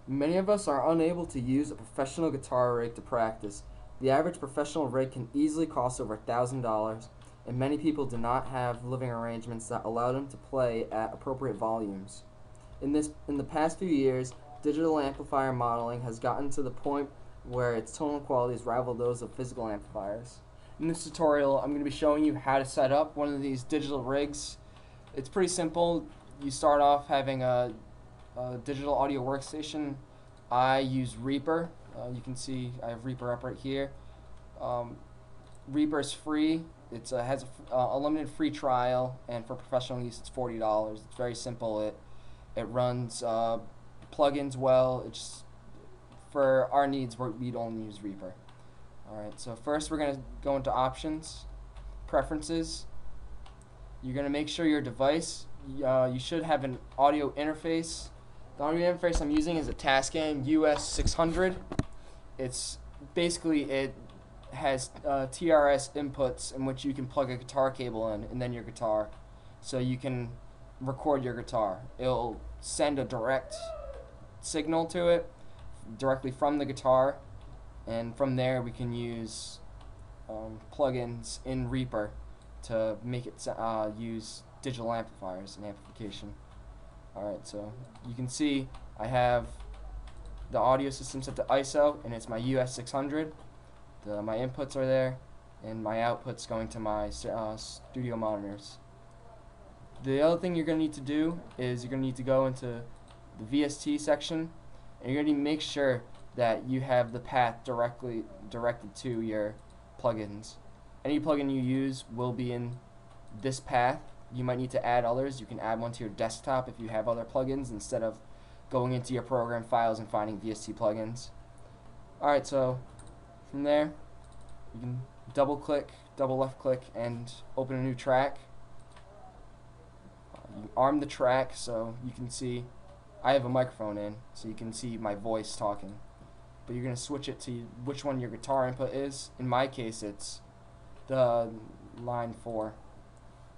Many of us are unable to use a professional guitar rig to practice. The average professional rig can easily cost over $1,000, and many people do not have living arrangements that allow them to play at appropriate volumes. In the past few years, digital amplifier modeling has gotten to the point where its tonal qualities rival those of physical amplifiers. In this tutorial, I'm going to be showing you how to set up one of these digital rigs. It's pretty simple. You start off having a digital audio workstation. I use Reaper. You can see I have Reaper up right here. Reaper is free. It has a limited free trial, and for professional use, it's $40. It's very simple. It runs plugins well. It's for our needs, we'd only use Reaper. Alright, so first we're going to go into options, preferences. You're going to make sure your device, you should have an audio interface. The audio interface I'm using is a Tascam US600. It's basically, it has TRS inputs in which you can plug a guitar cable in and then your guitar, so you can record your guitar. It'll send a direct signal to it directly from the guitar, and from there we can use plugins in Reaper to make it use digital amplifiers and amplification. Alright, so you can see I have the audio system set to ISO, and it's my US600. My inputs are there, and my outputs going to my studio monitors. The other thing you're going to need to do is you're going to need to go into the VST section, and you're going to need to make sure that you have the path directed to your plugins. Any plugin you use will be in this path. You might need to add others. You can add one to your desktop if you have other plugins instead of going into your program files and finding VST plugins. Alright, so from there you can double left click and open a new track. You arm the track so you can see I have a microphone in, so you can see my voice talking. But you're going to switch it to which one your guitar input is. In my case, it's the line 4.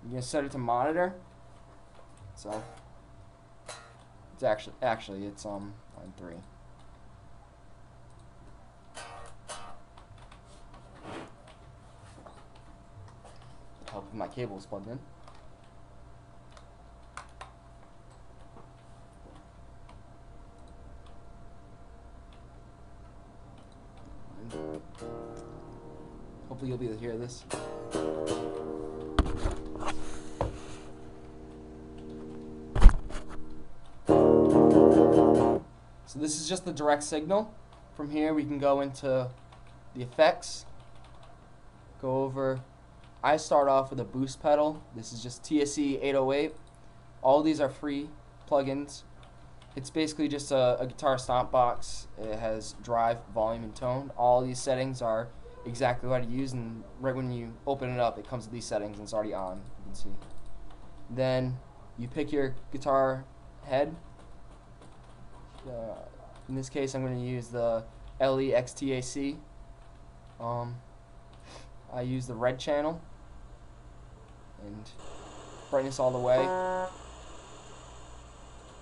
You're going to set it to monitor. So it's actually it's line 3. Help if my cable is plugged in. Hopefully you'll be able to hear this. So this is just the direct signal. From here we can go into the effects. Go over. I start off with a boost pedal. This is just TSE 808. All these are free plugins. It's basically just a guitar stomp box. It has drive, volume, and tone. All these settings are exactly what I use, and right when you open it up, it comes with these settings and it's already on. You can see. Then you pick your guitar head. In this case, I'm going to use the LE XTAC. I use the red channel and brightness all the way.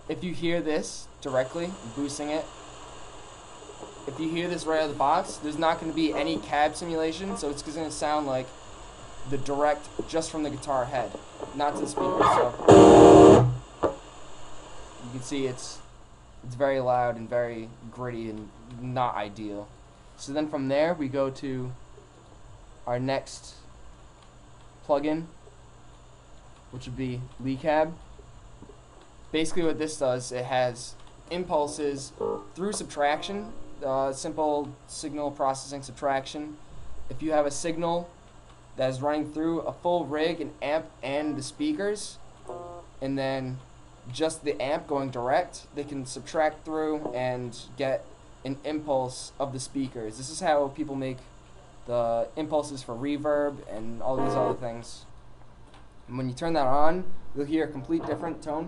If you hear this directly, boosting it, if you hear this right out of the box, there's not going to be any cab simulation, so it's going to sound like the direct just from the guitar head, not to the speaker. So you can see it's very loud and very gritty and not ideal. So then from there we go to our next plugin, which would be Leecab. Basically what this does, it has impulses through subtraction, simple signal processing subtraction. If you have a signal that is running through a full rig, an amp, and the speakers, and then just the amp going direct, they can subtract through and get an impulse of the speakers. This is how people make the impulses for reverb and all these other things. And when you turn that on, you'll hear a complete different tone,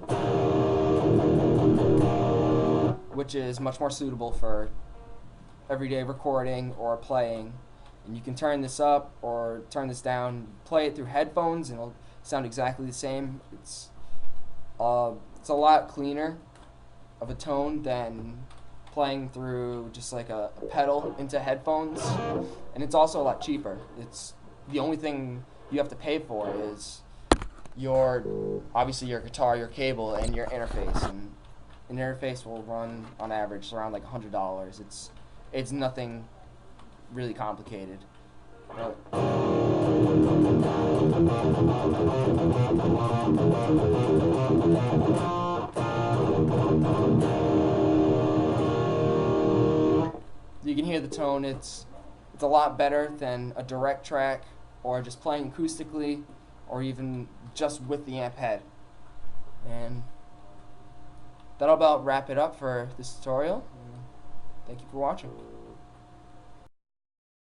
which is much more suitable for everyday recording or playing. And you can turn this up or turn this down, play it through headphones, and it'll sound exactly the same. It's a lot cleaner of a tone than playing through just like a pedal into headphones, and it's also a lot cheaper. It's the only thing you have to pay for is your obviously your guitar, your cable, and your interface. And an interface will run on average around like $100. It's nothing really complicated. But you can hear the tone. It's a lot better than a direct track or just playing acoustically or even just with the amp head. And that'll about wrap it up for this tutorial. Thank you for watching.